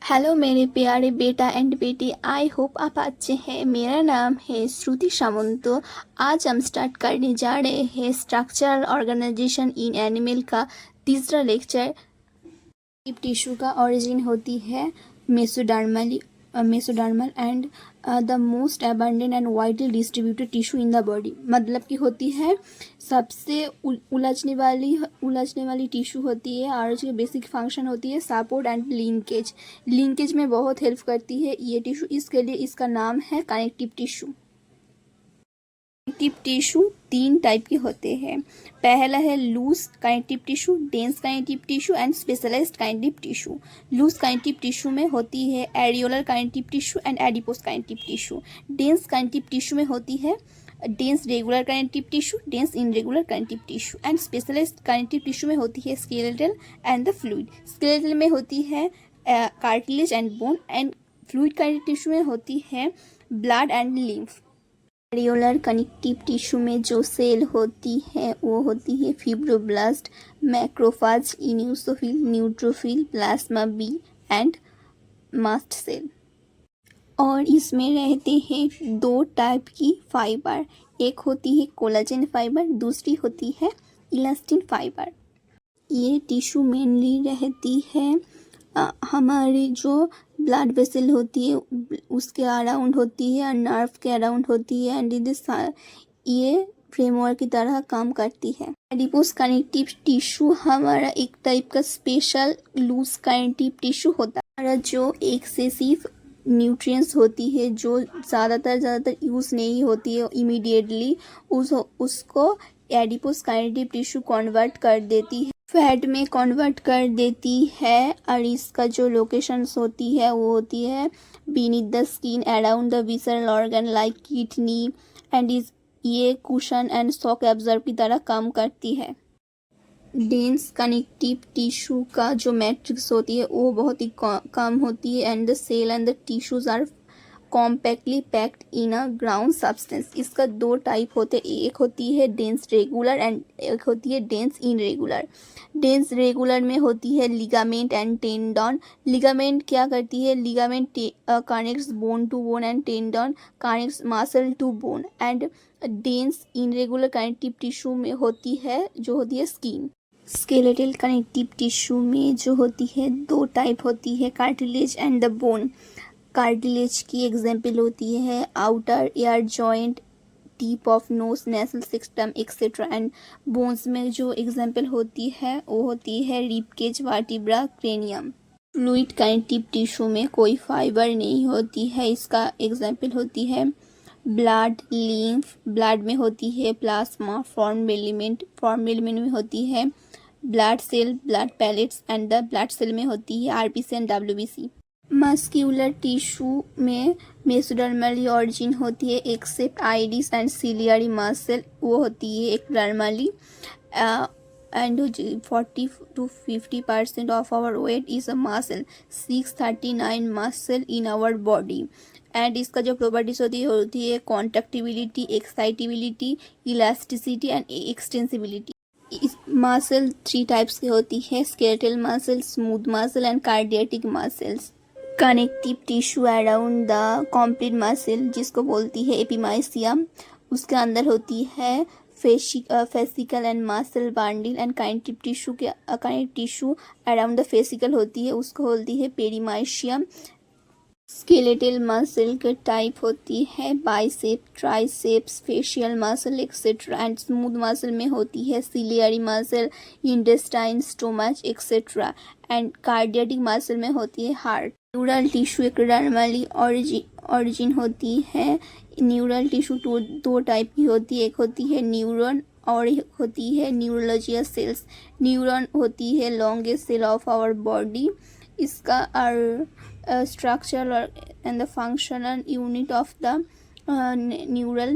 Hello मेरे प्यारे बेटा एंड बेटी, आई होप आप अच्छे हैं। मेरा नाम है श्रुति सामंत। आज हम स्टार्ट करने जा रहे हैं स्ट्रक्चरल ऑर्गेनाइजेशन इन एनिमल का तीसरा लेक्चर। टिश्यू का ओरिजिन होती है mesodermal and the most abundant and widely distributed tissue in the body. मतलब कि होती है सबसे उलझने वाली टिश्यू होती है और इसकी बेसिक फंक्शन होती है सपोर्ट एंड लिंकेज में बहुत हेल्प करती है ये टिश्यू। इसके लिए इसका नाम है कनेक्टिव टिश्यू। कनेक्टिव टिश्यू तीन टाइप के होते हैं। पहला है loose connective tissue, dense connective tissue and specialised connective tissue. Loose connective tissue में होती है areolar connective tissue and adipose connective tissue. Dense connective tissue में होती है dense regular connective tissue, dense irregular connective tissue and specialised connective tissue में होती है skeletal and the fluid. Skeletal में होती है cartilage and bone and fluid connective tissue में होती है blood and lymph. Areolar connective tissue में जो सेल होती है वो होती है fibroblast, macrophage, eosinophil, neutrophil, plasma B and mast cell. और इसमें रहते हैं दो टाइप की फाइबर, एक होती है कोलाजन फाइबर, दूसरी होती है इलास्टिन फाइबर। ये टिश्यू मेनली रहती है हमारी जो ब्लड वेसल होती है उसके अराउंड होती है और नर्व के अराउंड होती है एंड ये फ्रेमवर्क की तरह काम करती है। एडिपोस कनेक्टिव टिश्यू हमारा एक टाइप का स्पेशल लूज कनेक्टिव टिश्यू होता है। हमारा जो एक्सेसिव न्यूट्रिएंट्स होती है जो ज़्यादातर यूज़ नहीं होती है इमीडिएटली उसको एडिपोस कनेक्टिव टिश्यू कन्वर्ट कर देती है, फैट में कन्वर्ट कर देती है। और इसका जो लोकेशंस होती है वो होती है beneath the skin around the visceral organ like kidney and ये कुशन एंड शॉक एब्जॉर्ब की तरह काम करती है। डेंस कनेक्टिव टिश्यू का जो मैट्रिक्स होती है वो बहुत ही कम होती है and the cell and the tissues are compactly packed in a ground substance. इसका दो टाइप होते हैं, एक होती है डेंस रेगुलर एंड एक होती है डेंस इनरेगुलर। डेंस रेगुलर में होती है लिगामेंट एंड टेंडन। लिगामेंट क्या करती है, ligament connects bone to bone and tendon connects muscle to bone. And dense irregular connective tissue में होती है जो होती है स्किन। स्केलेटल कनेक्टिव टिश्यू में जो होती है दो टाइप होती है, cartilage and the bone. Cartilage की एग्जाम्पल होती है outer air joint, tip of nose, nasal system etcetera. And bones में जो एग्जाम्पल होती है वो होती है ribcage, vertebra, cranium. Fluid connective tissue में कोई फाइबर नहीं होती है, इसका एग्जाम्पल होती है ब्लड, लिम्फ। ब्लड में होती है प्लाज्मा, फॉर्म एलिमेंट में होती है blood cell, blood platelets and the blood cell में होती है RBC and WBC. Muscular tissue में मेसोडर्मली ऑरिजिन होती है except iris and ciliary muscle, वो होती है ectodermally and 40 to 50% of our weight is a muscle, 639 muscle in our body. And इसका जो प्रॉपर्टीज होती है contractibility, excitability, elasticity and extensibility. इस मसल थ्री टाइप्स की होती है, skeletal muscle, smooth muscle and cardiac muscles. Connective tissue around the complete muscle जिसको बोलती है एपिमाइसियम, उसके अंदर होती है fascicle and muscle bundle. And connective tissue around the fascicle होती है उसको बोलती है पेरीमाइशियम। स्केलेटल मसल के टाइप होती है bicep, triceps, facial muscle etcetera. And smooth muscle में होती है ciliary muscle, intestine, stomach etcetera. And cardiac muscle में होती है heart. Neural tissue ectodermally origin होती है। न्यूरल टिश्यू दो टाइप की होती है, एक होती है न्यूरॉन और एक होती है न्यूरोलॉजियस सेल्स। न्यूरॉन होती है longest cell of our body, इसका structure and the functional unit of the neural